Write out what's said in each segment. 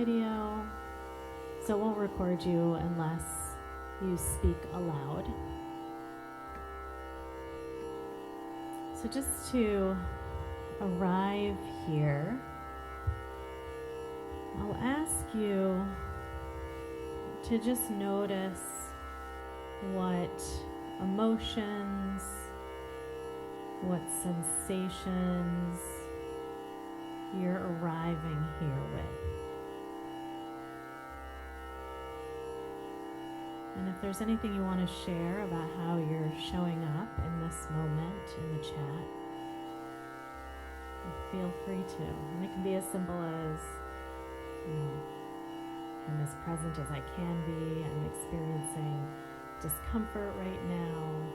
video, so it won't record you unless you speak aloud. So just to arrive here, I'll ask you to just notice what emotions, what sensations you're arriving here with. And if there's anything you want to share about how you're showing up in this moment in the chat, feel free to. And it can be as simple as, I'm as present as I can be. I'm experiencing discomfort right now.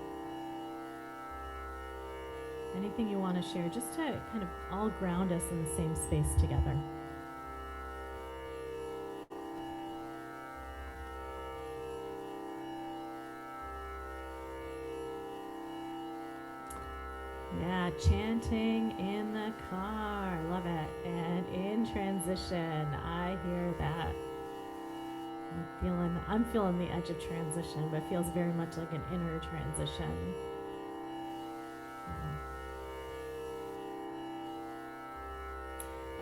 Anything you want to share, just to kind of all ground us in the same space together. Yeah, chanting in the car, love it. And in transition, I hear that. I'm feeling the edge of transition, but it feels very much like an inner transition.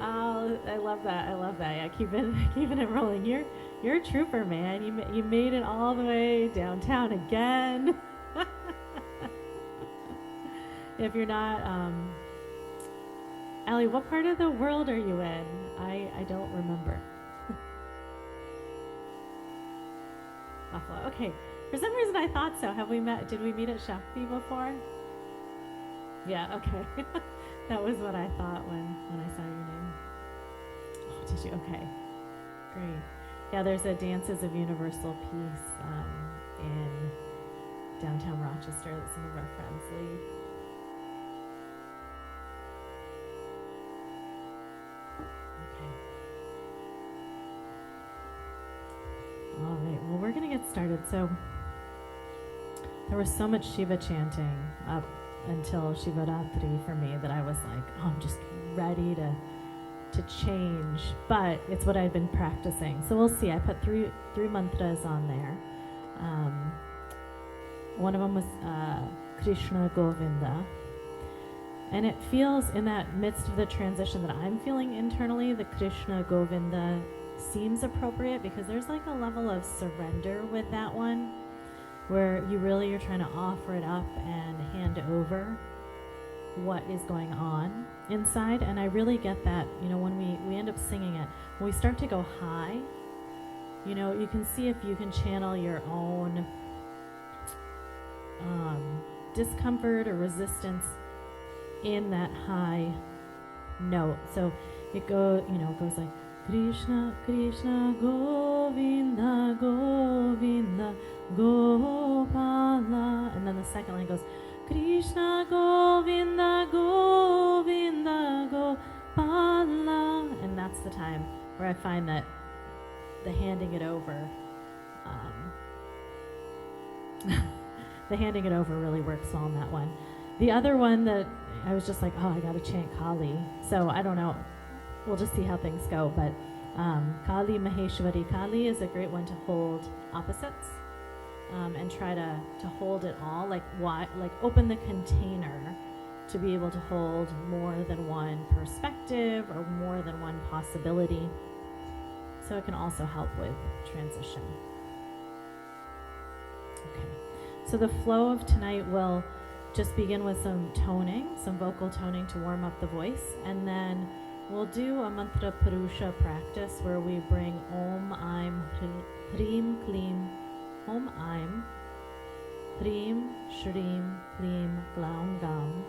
Oh, I love that. Yeah, keeping it rolling. You're a trooper, man. You made it all the way downtown again. If you're not, Allie, what part of the world are you in? I don't remember. Buffalo. Okay. For some reason I thought so. Did we meet at Shakti before? Yeah, okay. That was what I thought when I saw your name. Oh, did you? Okay. Great. Yeah, there's a Dances of Universal Peace in downtown Rochester that some of our friends lead. All right, well, we're going to get started. So there was so much Shiva chanting up until Shivaratri for me that I was like, oh, I'm just ready to change. But it's what I've been practicing. So we'll see. I put three mantras on there. One of them was Krishna Govinda. And it feels in that midst of the transition that I'm feeling internally, the Krishna Govinda seems appropriate because there's like a level of surrender with that one where you're trying to offer it up and hand over what is going on inside. And I really get that, when we end up singing it, when we start to go high, you can see if you can channel your own discomfort or resistance in that high note. So it goes like Krishna, Krishna, Govinda, Govinda, Gopala. And then the second line goes Krishna, Govinda, Govinda, Gopala. And that's the time where I find that the handing it over, really works well on that one. The other one that I was just like, oh, I gotta chant Kali. So I don't know. We'll just see how things go, but Kali Maheshwari. Kali is a great one to hold opposites and try to hold it all, like open the container to be able to hold more than one perspective or more than one possibility. So it can also help with transition. Okay, so the flow of tonight will just begin with some toning, some vocal toning to warm up the voice, and then we'll do a mantra purusha practice where we bring Om Aim Hrim Klim, Om Aim Hrim Shrim Klim Glaum Gam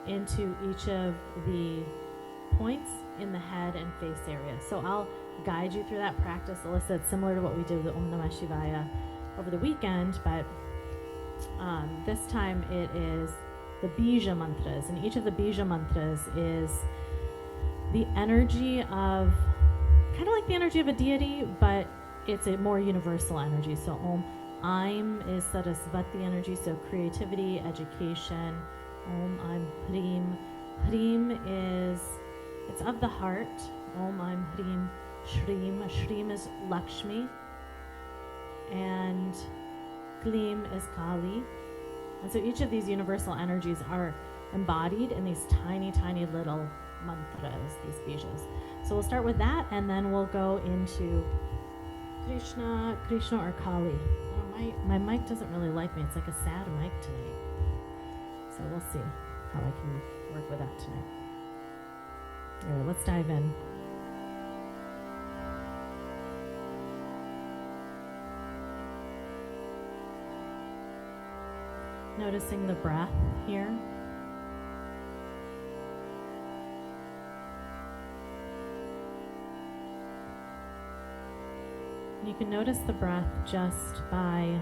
into each of the points in the head and face area. So I'll guide you through that practice. Alyssa, it's similar to what we did with Om Namah Shivaya over the weekend, but this time it is the Bija mantras, and each of the Bija mantras is the energy of, kind of like the energy of a deity, but it's a more universal energy. So Om Aim is Sarasvati energy, so creativity, education. Om Aim Hrim. Hrim is, it's of the heart. Om Aim Hrim Shrim. Shrim is Lakshmi, and Klim is Kali. And so each of these universal energies are embodied in these tiny, tiny little mantras, these bijas. So we'll start with that, and then we'll go into Krishna or Kali. Oh, my mic doesn't really like me. It's like a sad mic tonight. So we'll see how I can work with that tonight. All right, let's dive in. Noticing the breath here. You can notice the breath just by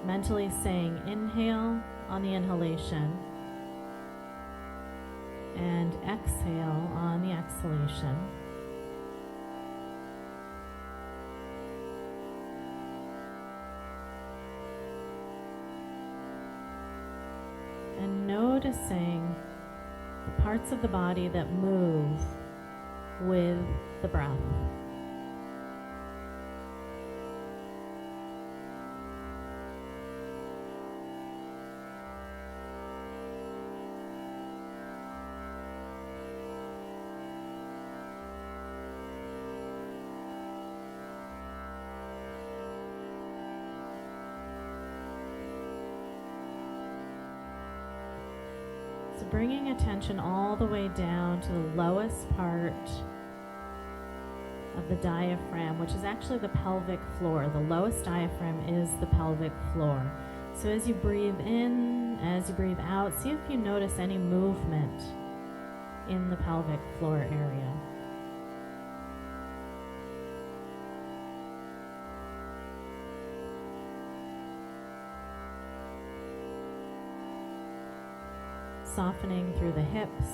mentally saying inhale on the inhalation and exhale on the exhalation. And noticing the parts of the body that move with the breath. Bringing attention all the way down to the lowest part of the diaphragm, which is actually the pelvic floor. The lowest diaphragm is the pelvic floor. So as you breathe in, as you breathe out, see if you notice any movement in the pelvic floor area. Softening through the hips.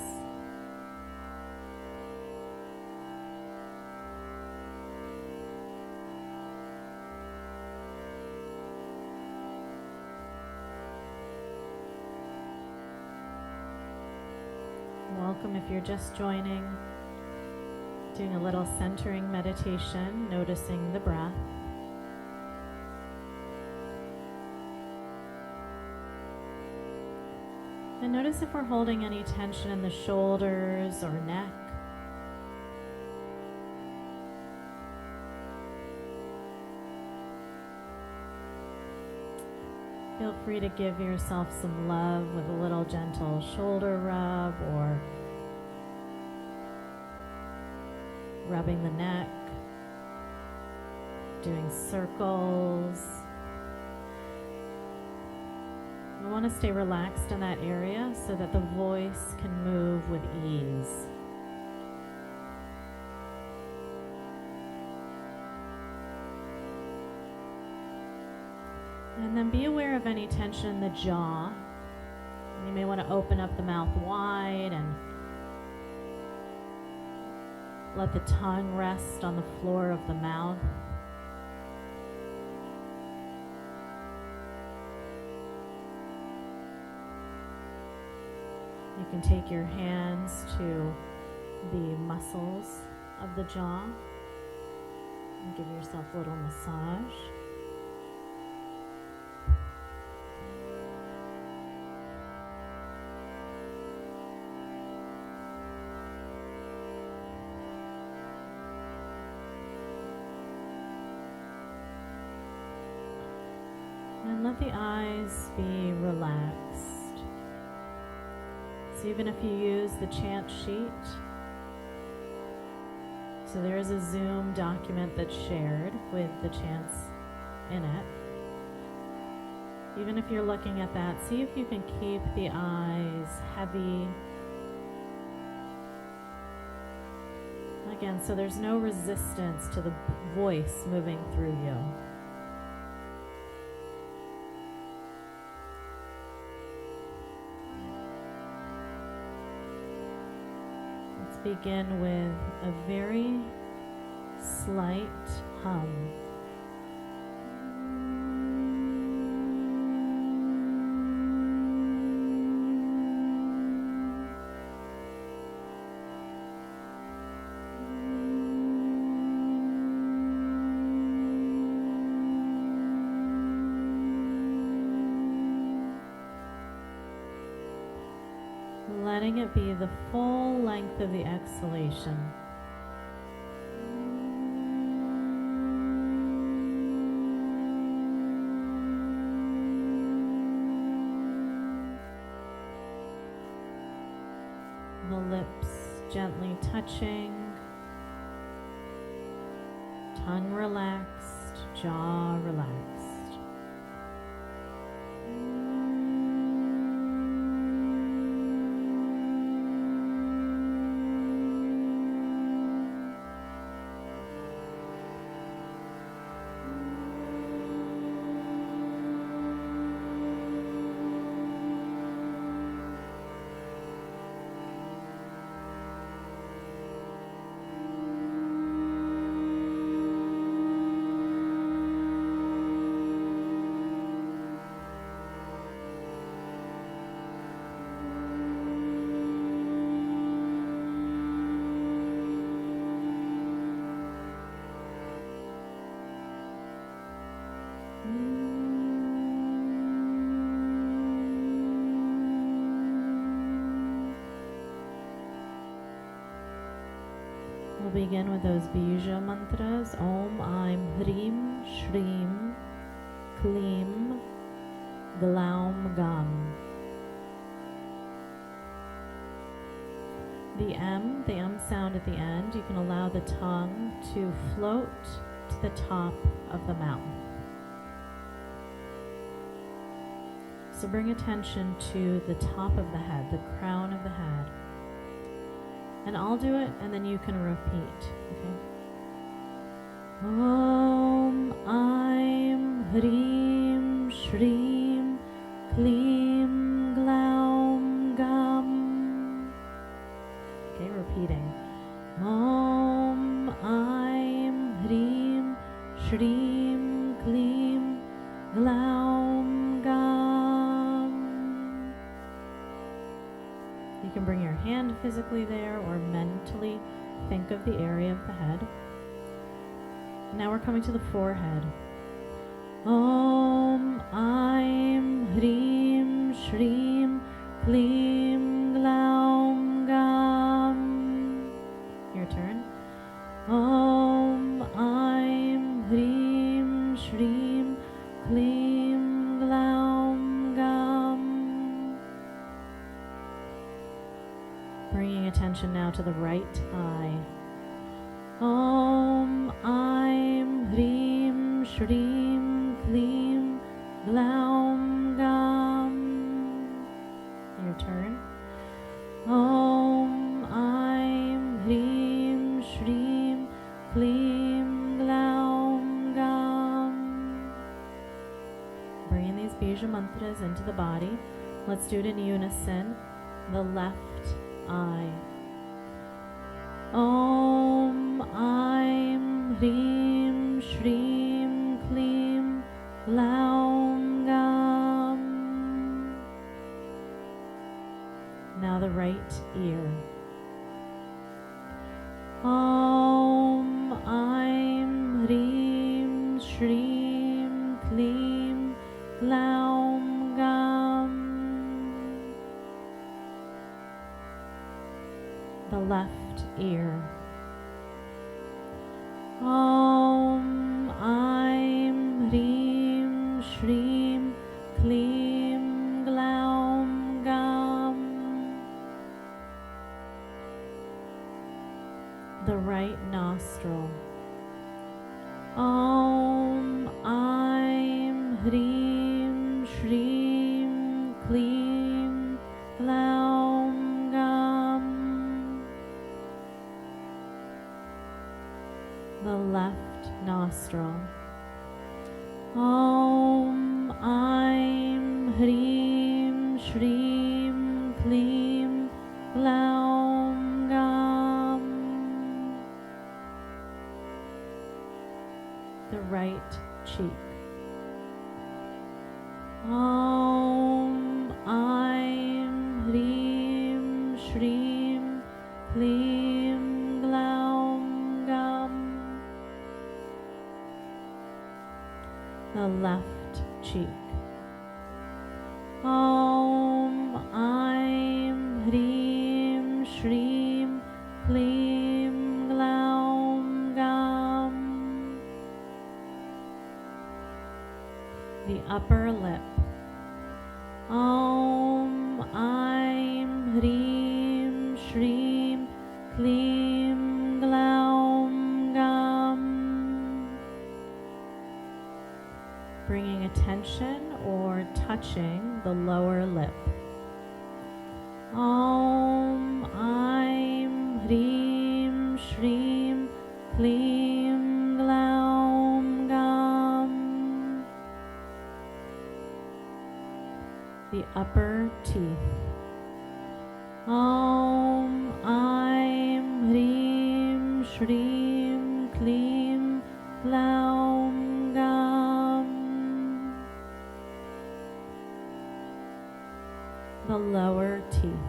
Welcome if you're just joining, doing a little centering meditation, noticing the breath. And notice if we're holding any tension in the shoulders or neck. Feel free to give yourself some love with a little gentle shoulder rub or rubbing the neck, doing circles. We want to stay relaxed in that area so that the voice can move with ease. And then be aware of any tension in the jaw. You may want to open up the mouth wide and let the tongue rest on the floor of the mouth. You can take your hands to the muscles of the jaw and give yourself a little massage. And let the eyes be relaxed. So even if you use the chant sheet, so there is a Zoom document that's shared with the chants in it. Even if you're looking at that, see if you can keep the eyes heavy. Again, so there's no resistance to the voice moving through you. Begin with a very slight hum. letting it be the full length of the exhalation. The lips gently touching, tongue relaxed, jaw relaxed. We'll begin with those bija mantras. Om Aim Hrim Shrim Klim Glaum Gam. The M sound at the end, you can allow the tongue to float to the top of the mouth. So bring attention to the top of the head, the crown of the head. And I'll do it, and then you can repeat. Okay? Om Aim Hrim Shrim Klim Glaum Gam. Okay, repeating. Om Aim Hrim Shrim Klim Glaum Gam. You can bring your hand physically there or mentally think of the area of the head. Now we're coming to the forehead. Om Aim Hrim Shrim Klim Glaum Gam. Your turn. Om Aim Hrim Shrim Klim Glaum Gam. Bringing attention now to the right eye. Om Aim Hrim Shrim Klim Glaum Gam. Your turn. Om Aim Hrim Shrim Klim Glaum Gam. Bringing these bija mantras into the body. Let's do it in unison. The left eye. Om Aim Hrim Shrim Klim Glaum Gam. Now the right ear. Om Aim Hrim Shrim Klim Glaum Gam. The left ear. Om Aim Hrim Shrim Klim Glaum Gam. The right nostril. Om Aim Hrim Shrim Klim Glaum Gam. The left nostril. Om Aim Hrim Shrim Klim Glaum Gam. The right cheek. Om Aim Hrim Shrim Klim Glaum Gam. The left cheek. Om Aim Hrim the upper lip. Om Aim Hreem Shreem Kleem Glaum Gam. Bringing attention or touching the lower lip. Om Aim Hreem Shreem Kleem Glaum Gam. The upper teeth. Om Aim Hreem Shreem Kleem Glaum Gam. The lower teeth.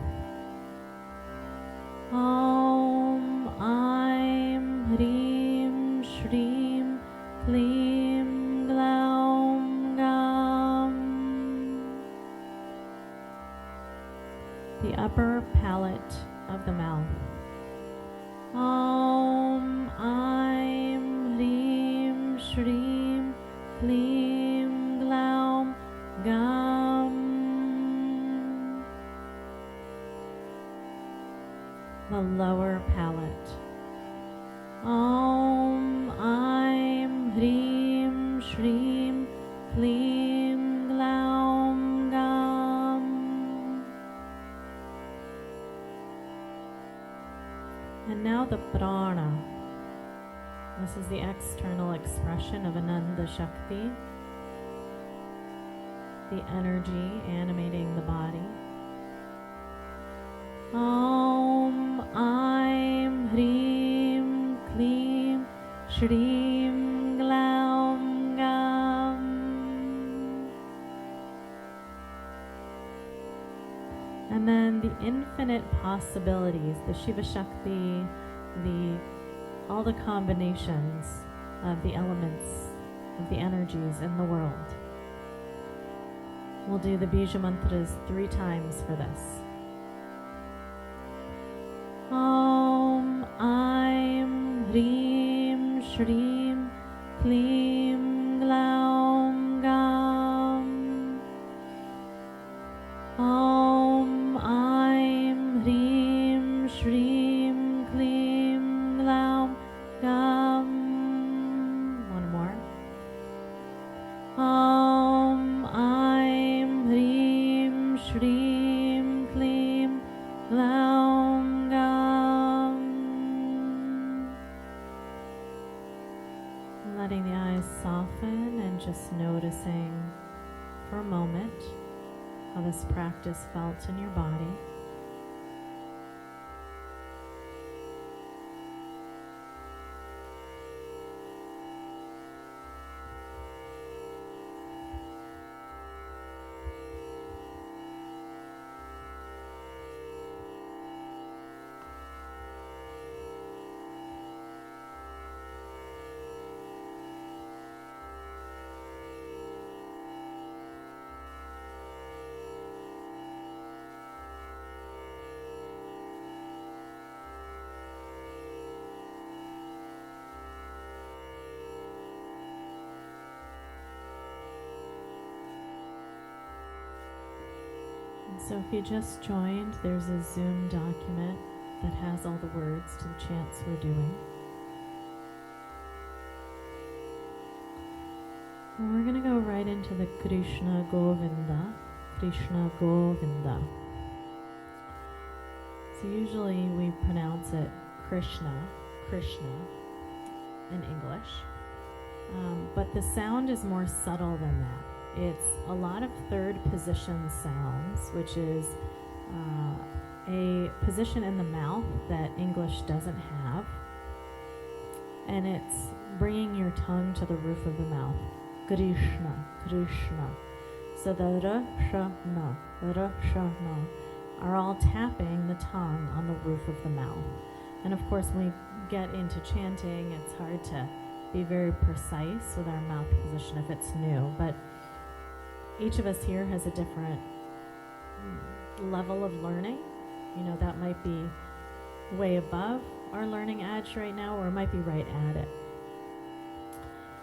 Om Aim Hreem Shreem Kleem Glaum Gam. The upper palate of the mouth. Om Aim Hreem Shreem Kleem Glaum Gam. The lower palate. Om Aim Hreem Shreem Kleem Glaum Gam. And now the prana. This is the external expression of Ananda Shakti, the energy animating the body. Om Aim Hreem Kleem Shreem Glaum Gam. And then the infinite possibilities, the Shiva Shakti, all the combinations of the elements, of the energies in the world. We'll do the Bija Mantras 3 times for this. Om Aim Hreem Shreem Kleem Glaum Gam. Om Aim Hreem Shreem Kleem Glaum Gam. One more. Om Aim Hreem Shreem Kleem Glaum Gam. Letting the eyes soften and just noticing for a moment how this practice felt in your body. So if you just joined, there's a Zoom document that has all the words to the chants we're doing. And we're going to go right into the Krishna Govinda, Krishna Govinda. So usually we pronounce it Krishna, Krishna in English. But the sound is more subtle than that. It's a lot of third position sounds, which is a position in the mouth that English doesn't have. And it's bringing your tongue to the roof of the mouth. Krishna, Krishna. So the ra, sha, na are all tapping the tongue on the roof of the mouth. And of course, when we get into chanting, it's hard to be very precise with our mouth position if it's new. But each of us here has a different level of learning. You know, that might be way above our learning edge right now, or it might be right at it.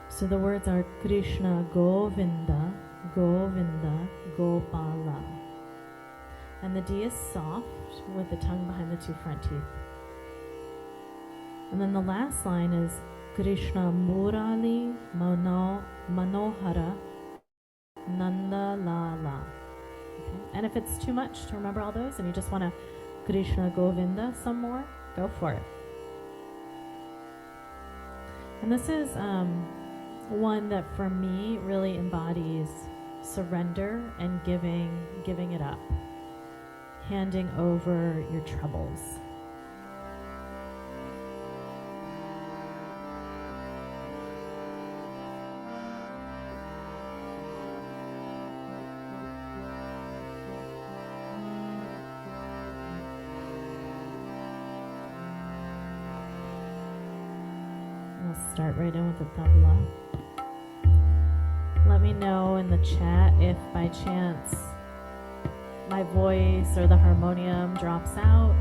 So the words are Krishna Govinda, Govinda, Gopala. And the D is soft with the tongue behind the two front teeth. And then the last line is Krishna Murali Manohara Nanda Lala. Okay. And if it's too much to remember all those and you just want to Krishna Govinda some more, go for it. And this is one that for me really embodies surrender and giving it up, handing over your troubles. Start right in with the tabla. Let me know in the chat if by chance my voice or the harmonium drops out.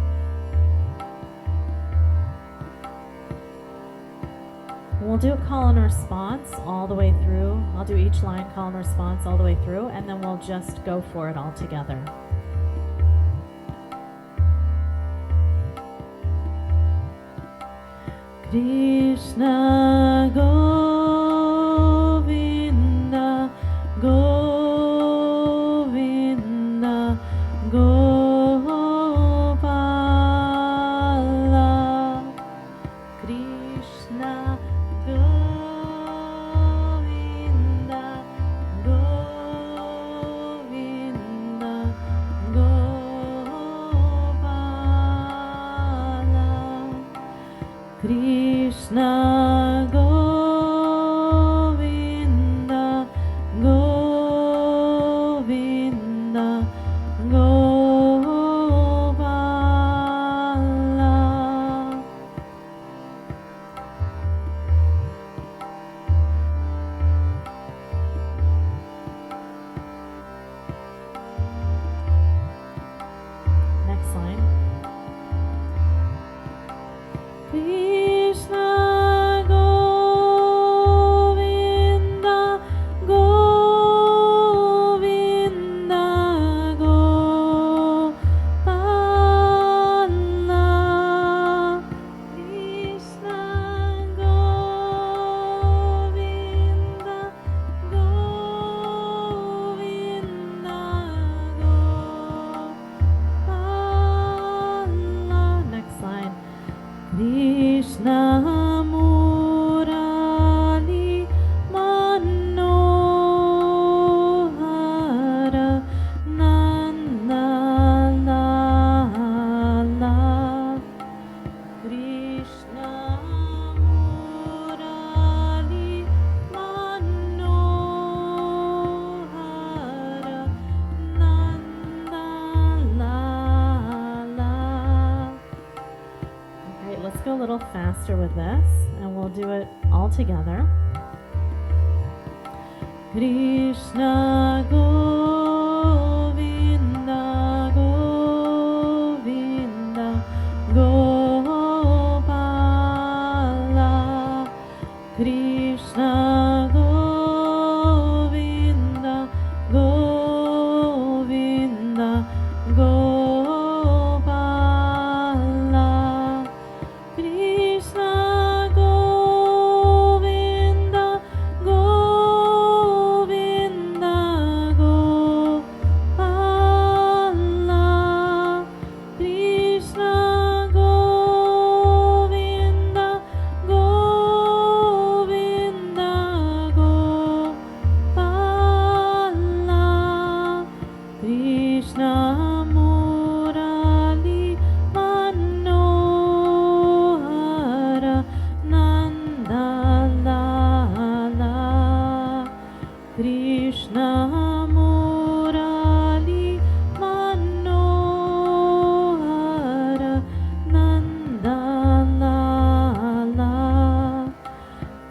We'll do a call and response all the way through. I'll do each line call and response all the way through, and then we'll just go for it all together. Krishna Govinda, Govinda, Gopala. Krishna Govinda, Govinda, Gopala. Krishna Govinda, Govinda, Gopala. Next line. Krishna Govinda, Govinda, Gopala. Krishna Govinda, Govinda, Gopala. Next line. Krishna Murali Manohara Nanda Lala. Krishna Murali Manohara Nanda Lala. Alright, let's go a little faster with this, and we'll do it all together. Krishna Govinda, Govinda, Gopala. Krishna Govinda, Govinda, Gopala. Krishna Govinda, Govinda, Gopala. Krishna Govinda, Govinda, Gopala. Krishna Murali Manohara Nanda Lala. Krishna Murali Manohara Nanda Lala.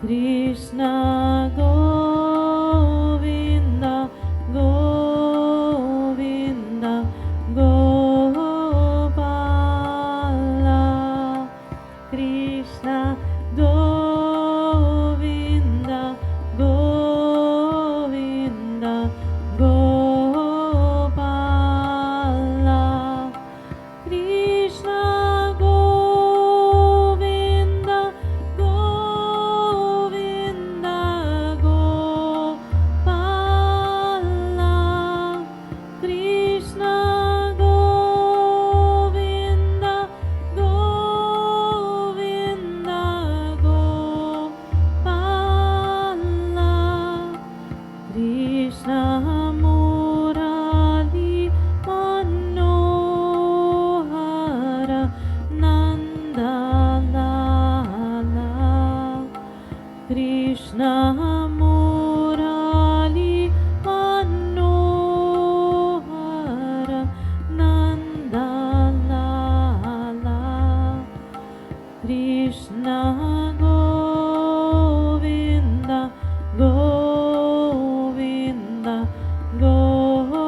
Krishna Govinda, Govinda, Gopala. Krishna Govinda, Govinda, Murali Manohara Nanda Lala Krishna Murali Manohara Nanda Lala Krishna Govinda Govinda Gopala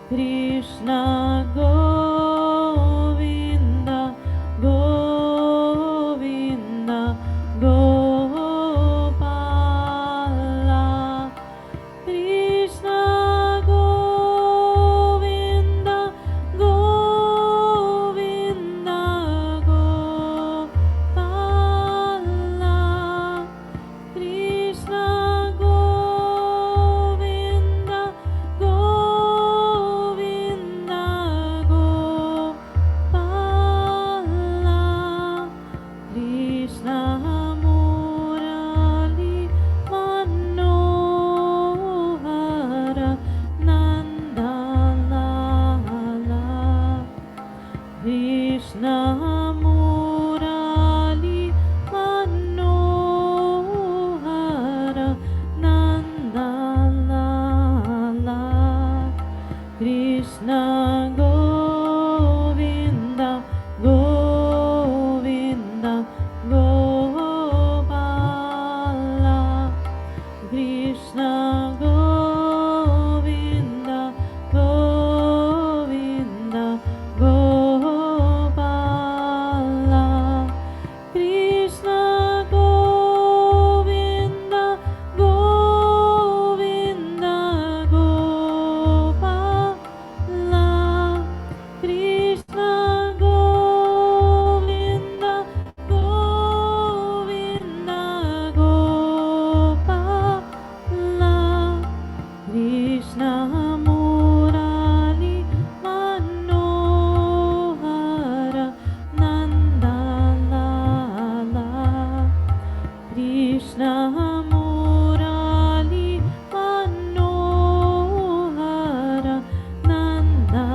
Krishna Govinda Govinda Gopala Krishna Govinda Govinda Gopala Krishna Govinda Govinda Gopala Krishna Murali Manohara Nanda Lala Krishna Murali Manohara Nanda Lala Krishna Govinda Govinda Gopala Krishna Govinda Govinda Gopala Krishna Govinda Govinda Gopala Krishna Govinda Govinda Gopala Krishna Murali Manohara Nanda Lala Krishna Murali Manohara Nanda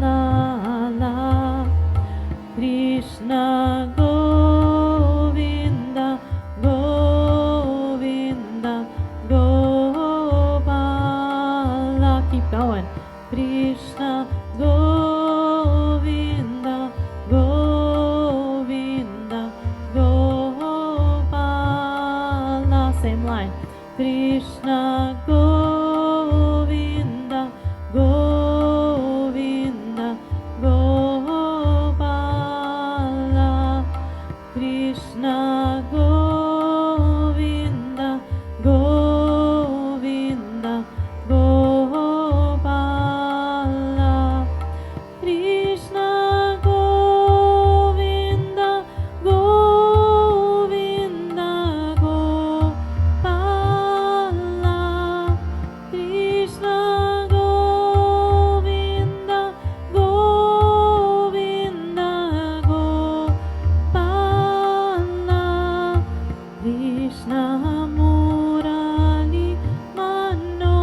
Lala Krishna Govinda Govinda Gopala keep going Krishna Govinda Govinda Gopala same line Krishna Govinda Govinda Gopala Krishna Govinda Govinda Gopala Krishna Govinda Govinda Gopala Krishna Govinda Govinda Gopala Krishna Murali Manohara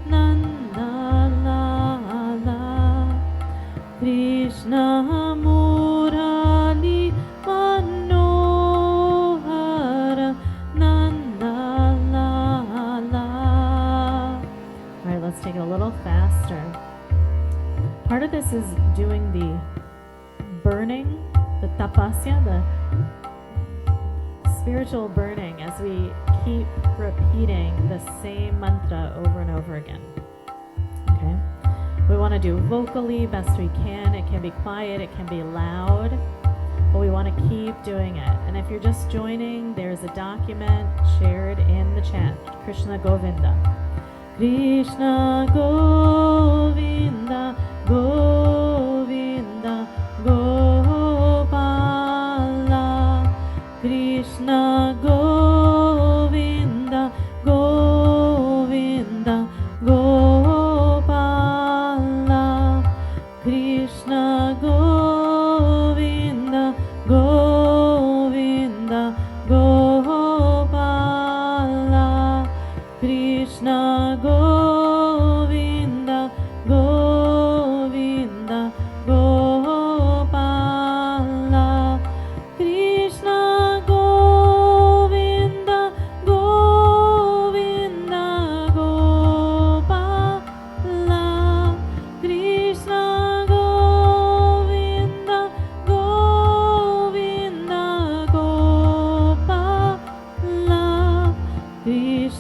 Nanda Lala Krishna Murali Manohara Nanda Lala. All right, let's take it a little faster. Part of this is doing the burning, the tapasya, the spiritual burning as we keep repeating the same mantra over and over again. Okay? We want to do vocally best we can. It can be quiet, it can be loud, but we want to keep doing it. And if you're just joining, there's a document shared in the chat. Krishna Govinda. Krishna Govinda, Govinda, Gopala. Krishna Govinda, Govinda, Gopala. Krishna Govinda, Govinda, Gopala.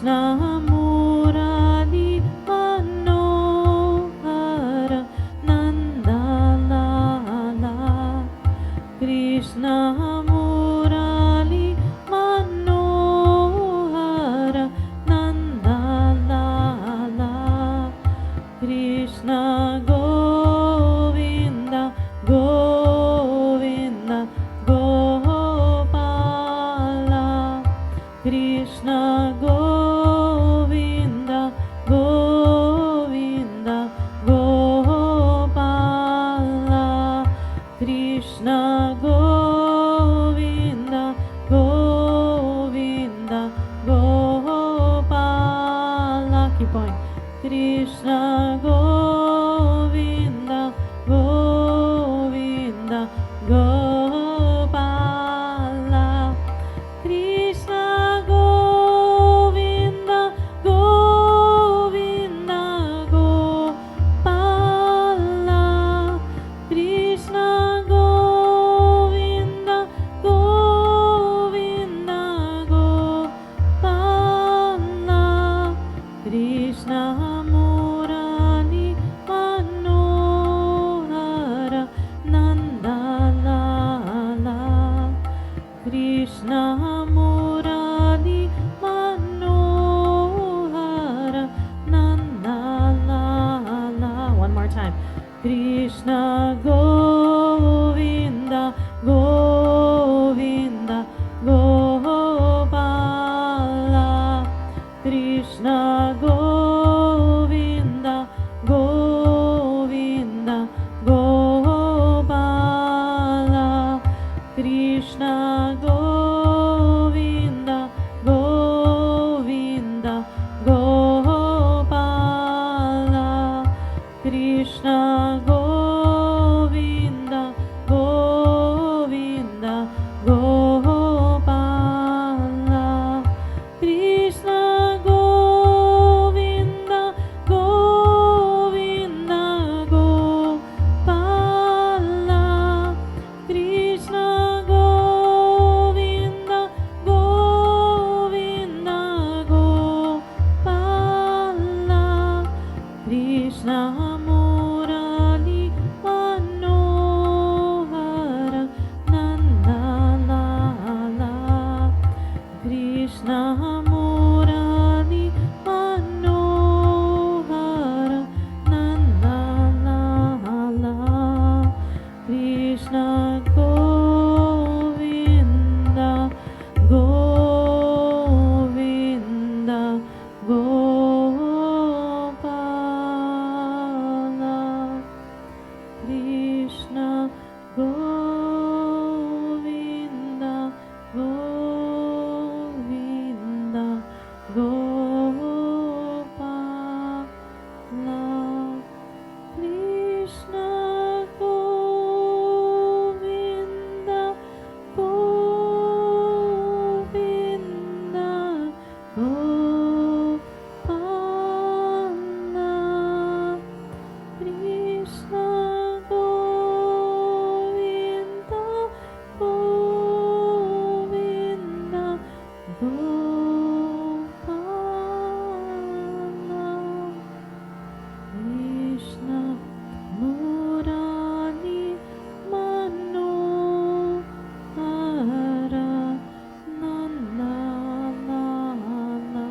Krishna Murali Manohara Nanda Lala, Krishna Murali Manohara Nanda Lala, Krishna Govinda Govinda Gopala, Krishna Govinda Govinda Gopala, Krishna Govinda Govinda Gopala. Keep going. Krishna Govinda Govinda Gopala, Krishna Govinda Govinda Gopala, Krishna Govinda Govinda Gopala, Krishna Murali Manohara Nanda Lala, Krishna Murali Manohara Nanda Lala. One more time. Krishna Govinda Govinda Gopala, Krishna Govinda Govinda Gopala, Krishna Govinda Govinda Gopala, Krishna Govinda Govinda Gopala, Krishna Govinda Govinda Gopala, Krishna Govinda Govinda Gopala, Krishna Murali Manohara Nanda Lala, Krishna Murali Manohara Nanda Lala, Krishna Govinda Govinda Gopala, Krishna Govinda Govinda Gopala, Krishna Govinda Govinda Gopala, Krishna Govinda Govinda Gopala, Krishna Murali Manohara Nanda Lala.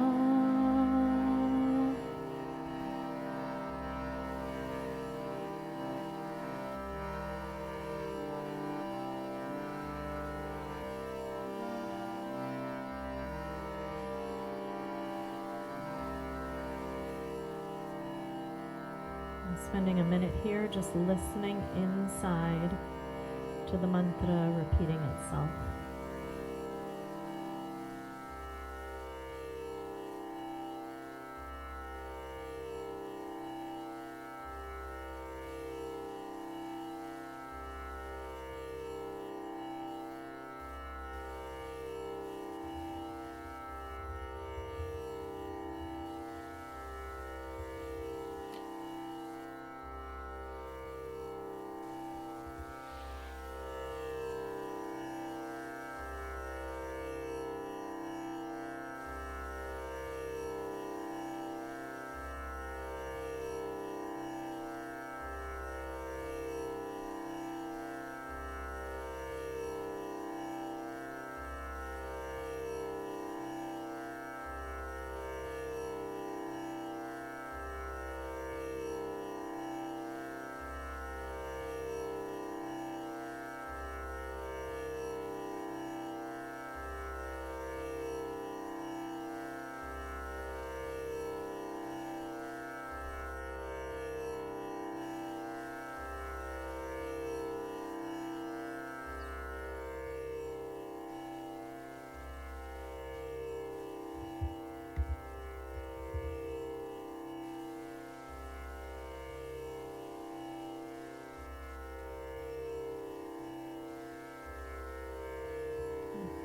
I'm spending a minute here just listening inside to the mantra repeating itself.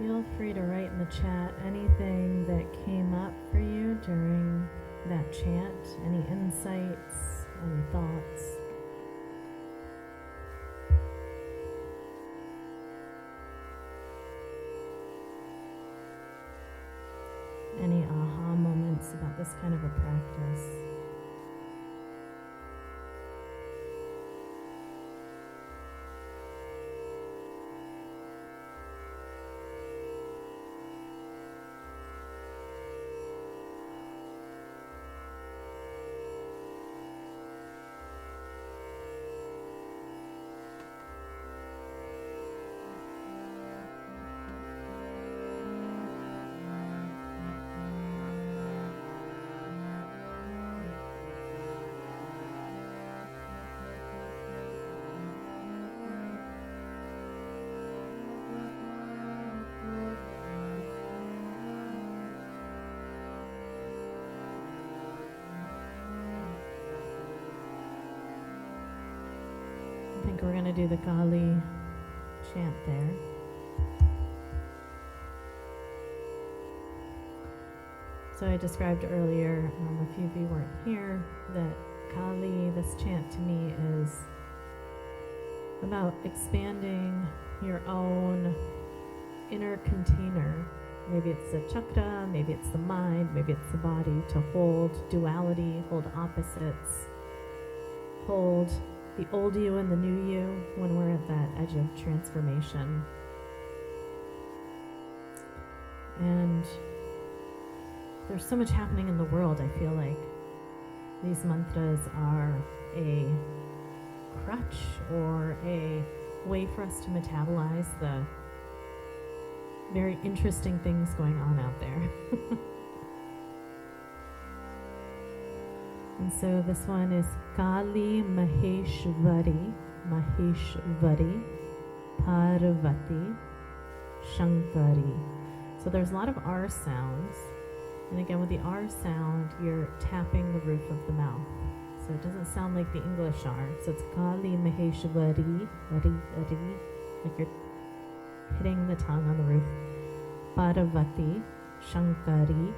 feel free to write in the chat anything that came up for you during that chant, any insights, any thoughts. Any aha moments about this kind of a practice. I think we're going to do the Kali chant there. So I described earlier, a few of you weren't here, that Kali, this chant to me is about expanding your own inner container. Maybe it's the chakra, maybe it's the mind, maybe it's the body, to hold duality, hold opposites, hold the old you and the new you when we're at that edge of transformation. And there's so much happening in the world. I feel like these mantras are a crutch or a way for us to metabolize the very interesting things going on out there. And so this one is Kali Maheshwari, Parvati, Shankari. So there's a lot of R sounds. And again, with the R sound, you're tapping the roof of the mouth. So it doesn't sound like the English R. So it's Kali Maheshwari, like you're hitting the tongue on the roof. Parvati, Shankari.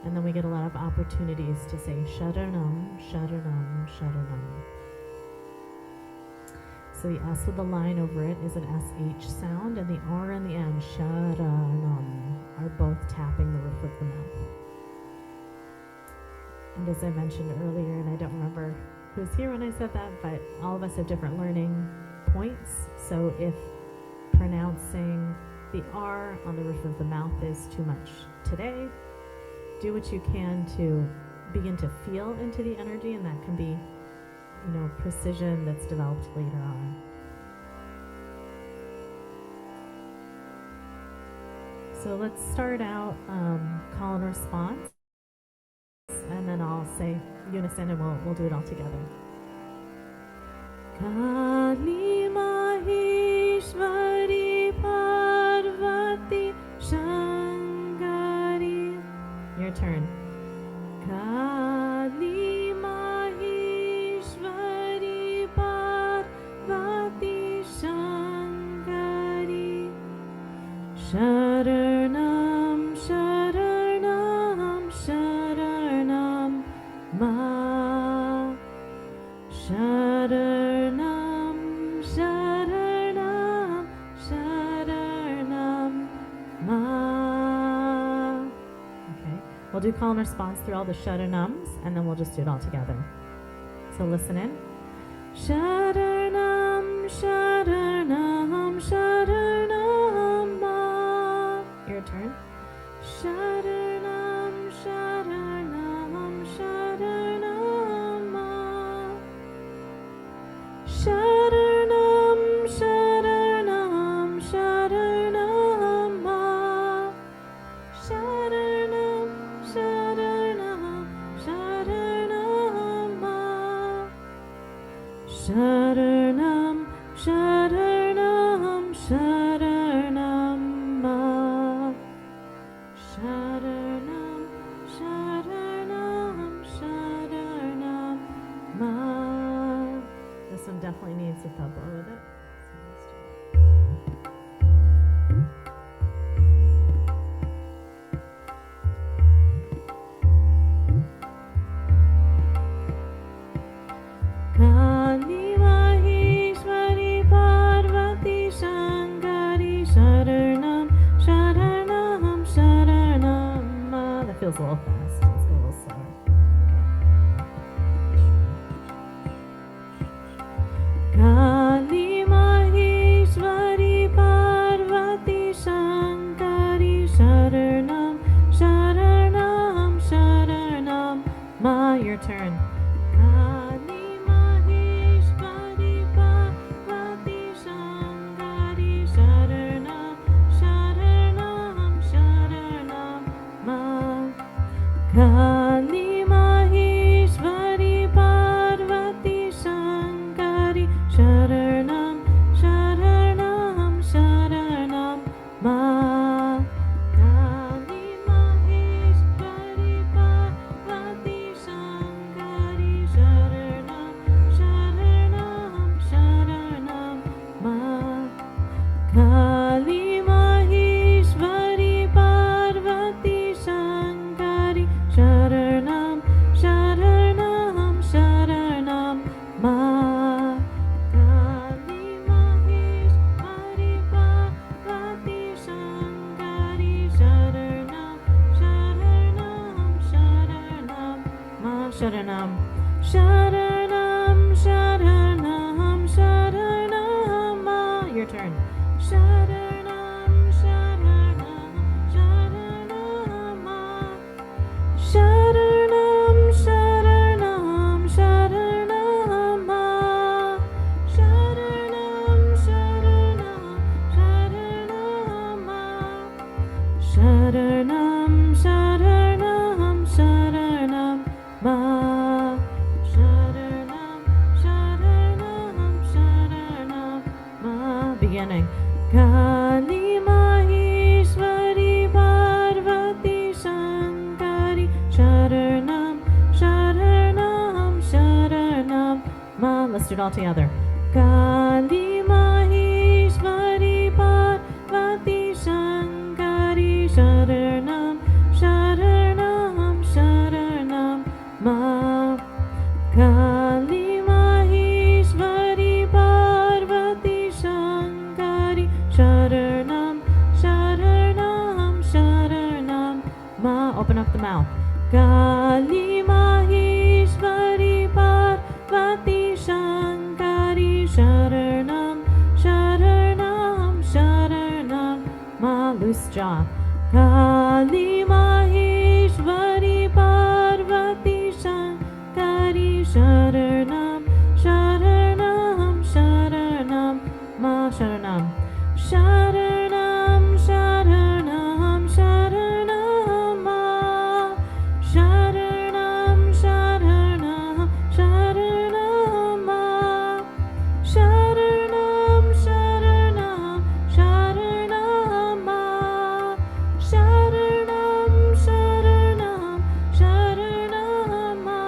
And then we get a lot of opportunities to say Sharanam, Sharanam, Sharanam. So the S with the line over it is an SH sound, and the R and the M, Sharanam, are both tapping the roof of the mouth. And as I mentioned earlier, and I don't remember who was here when I said that, but all of us have different learning points. So if pronouncing the R on the roof of the mouth is too much today, do what you can to begin to feel into the energy, and that can be, precision that's developed later on. So let's start out call and response, and then I'll say unison, and we'll do it all together. Kali Maheshwari Parvati Shankari. Your turn. Kali Maheshwari Parvati Shankari. Sharanam, Sharanam, Sharanam Ma. Sharanam, Sharanam, Sharanam Ma. We'll do call and response through all the sharanams, and then we'll just do it all together. So listen in. Sharanam, Sharanam, Sharanam Ma. Your turn. Sharanam, Sharanam, Sharanam Ma. Sharanam, Sharanam, Sharanam Ma. Sharanam, Sharanam, Sharanam Ma. Sharanam, Sharanam, Sharanam Ma. Sharanam, Sharanam, Sharanam Ma. This one definitely needs a tabla with it. So let's do it. feels a little fast. Let's go a little slower. Kali Maheshwari Parvati Shankari Sharanam Sharanam Sharanam Ma. Your turn. Kali Maheshwari Parvati Shankari Sharanam Sharanam Sharanam Ma. Kali Maheshwari Parvati Shankari Sharanam Sharanam Sharanam Ma. Kali Maheshwari Parvati Shankari Sharanam Sharanam Sharanam Ma. Kali Maheshwari Parvati Shankari Sharanam Sharanam Sharanam Ma. Kali Maheshwari Parvati Shankari Sharanam Sharanam Sharanam Ma. Sharanam Sharanam Sharanam Sharanam Ma. Your turn. Sharanam Sharanam Sharanam Ma. Sharanam Sharanam Sharanam Ma. Sharanam Sharanam Sharanam Ma. Sharanam Sharanam Sharanam Ma. Sharanam Sharanam Sharanam Ma. Beginning. Kali Maheshwari Parvati Shankari Sharanam Sharanam Sharanam Ma. Let's do it all together. Kali Maheshwari Parvati Shankari Sharanam Sharanam Sharanam Ma. Kali Maheshwari Parvati Shankari Sharanam Sharanam Sharanam Ma. Open up the mouth. Kali Maheshwari Parvati Shankari Sharanam Sharanam Sharanam Ma. Loose jaw. Kali Maheshwari Parvati Shankari Sharanam Sharanam Sharanam Ma. Sharanam Sharanam Sharanam Sharanam Ma. Sharanam Sharanam Sharanam Ma. Sharanam Sharanam Sharanam Ma. Sharanam Sharanam Sharanam Ma.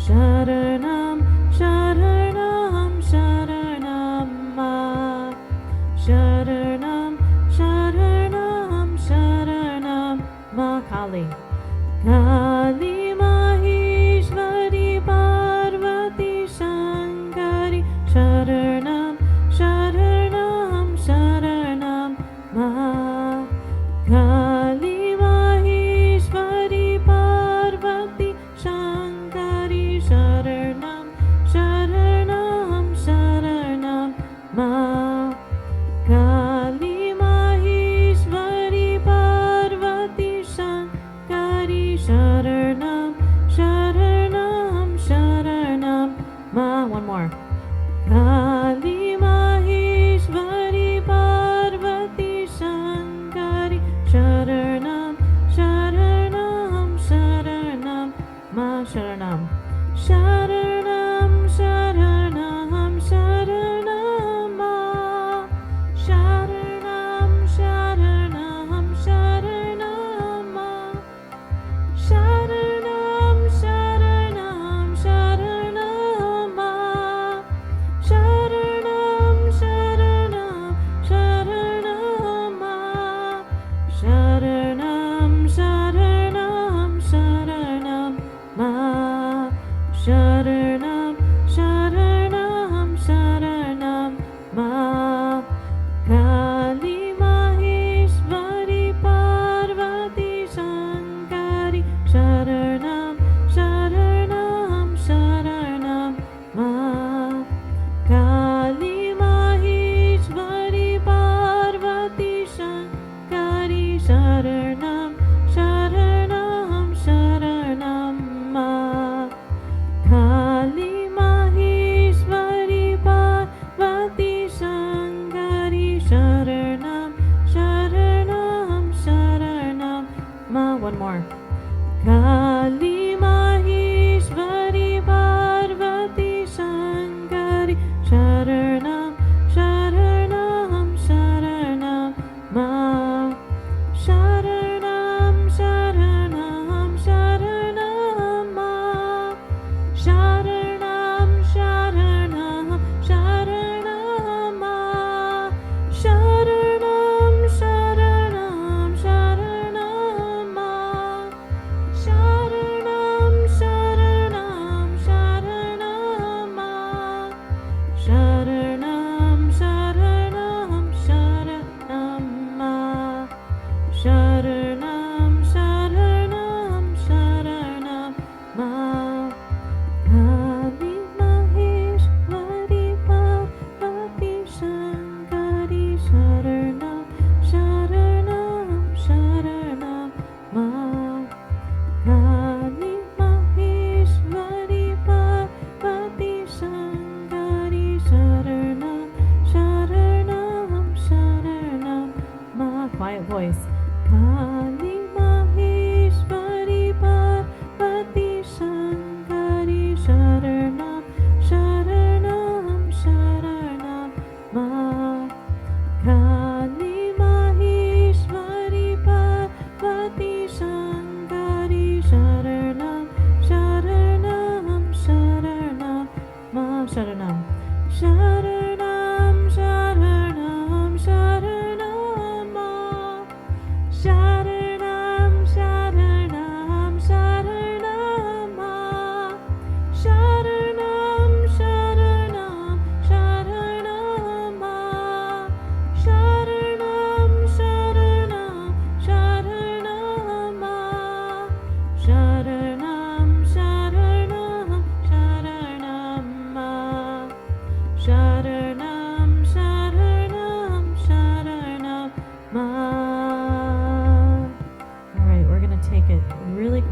Sharanam Sharanam Sharanam Ma. Sharanam Sharanam Sharanam Ma. Kali. Kali Maheshwari Parvati Shankari Sharanam Sharanam Sharanam Ma. Kali Maheshwari Parvati Shankari Sharanam Sharanam Sharanam Ma. Kali Maheshwari Parvati Shankari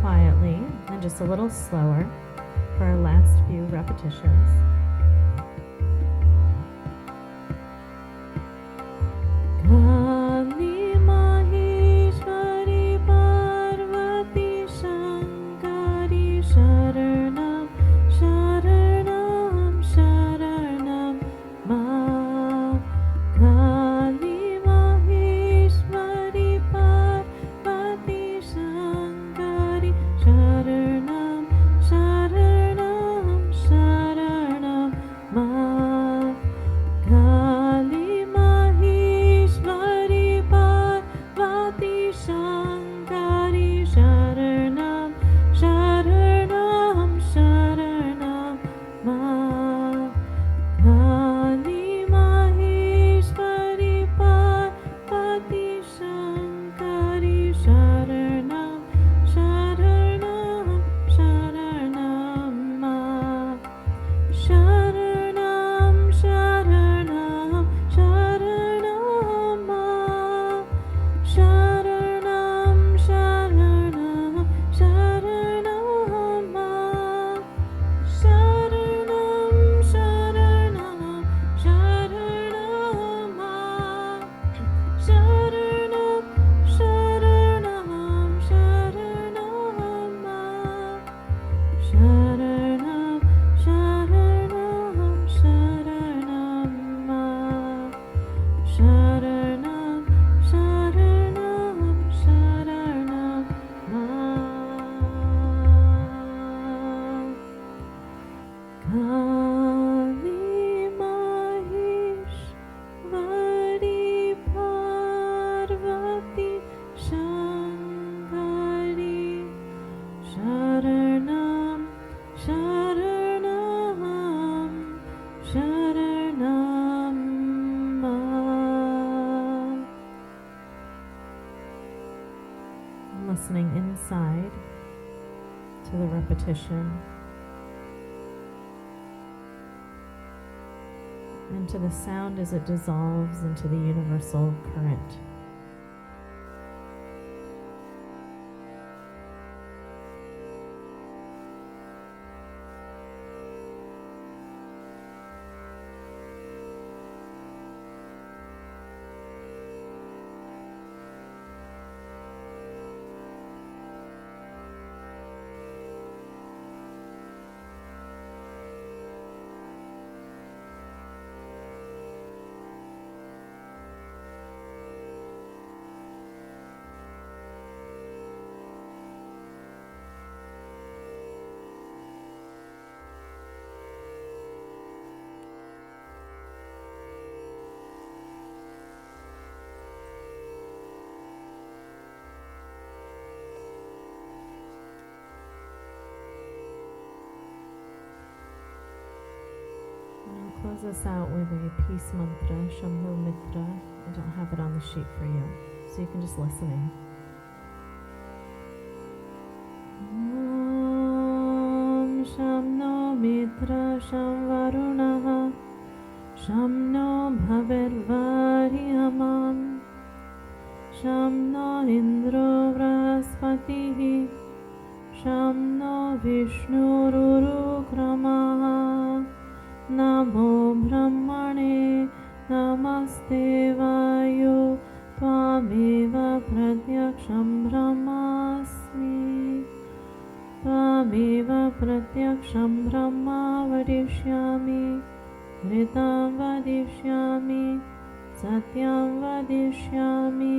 quietly and just a little slower for our last few repetitions. Kali Maheshwari Parvati Shankari Sharanam Sharanam Sharanam Ma. Kali Maheshwari Parvati Shankari Sharanam Sharanam Sharanam Ma. Kali Maheshwari Parvati Shankari Sharanam Sharanam Sharanam Ma. Kali Maheshwari Parvati Shankari Sharanam Sharanam Sharanam Ma. Sharanam Sharanam Sharanam Ma. Sharanam Sharanam Sharanam Ma. Sharanam Sharanam Sharanam Ma. Sharanam Sharanam Sharanam Ma. Sharanam Sharanam Sharanam Ma. Sharanam Sharanam Sharanam Ma. Kali Maheshwari Parvati Shankari Sharanam Sharanam Sharanam Ma. Listening inside to the repetition and to the sound as it dissolves into the universal current. Close us out with a peace mantra, Shambhu Mitra. I don't have it on the sheet for you, so you can just listen in. Om Sham No Mitra Sham Varunaha Sham No Bhavirvariyamam Sham No Indro Vraspatihi Sham No Vishnu Rurukramaha Namo Brahmane Namaste Vayu Tvameva Pratyaksham Brahmasmi Tvameva Pratyaksham Brahma Vadishyami Vritam Vadishyami Satyam Vadishyami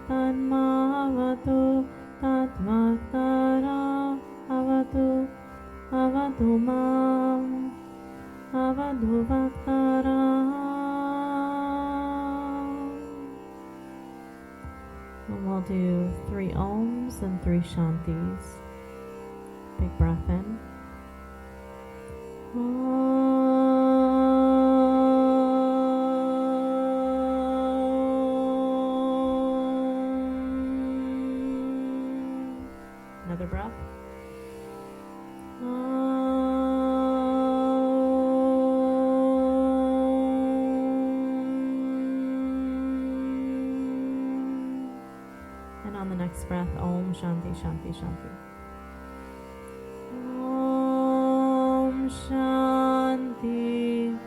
Tanmavatu Tatvaktara Avatu Avatu Mam Avadu Vaktara. And we'll do 3 Oms and 3 Shantis. Big breath in. Another breath. And on the next breath, Om Shanti Shanti Shanti. Shanti,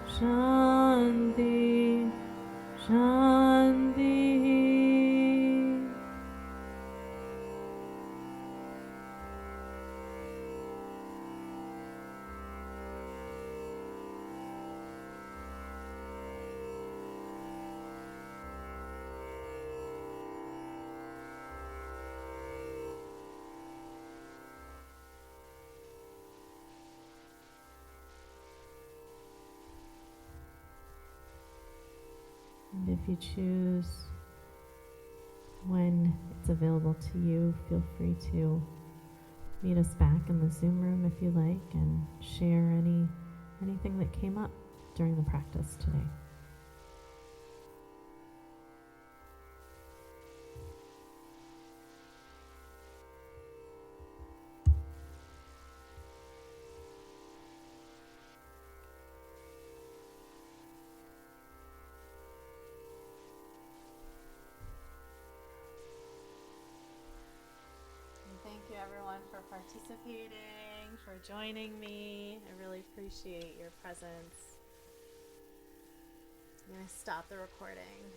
Shanti, Shanti. And if you choose, when it's available to you, feel free to meet us back in the Zoom room if you like and share anything that came up during the practice today. Thank you everyone for participating, for joining me. I really appreciate your presence. I'm going to stop the recording.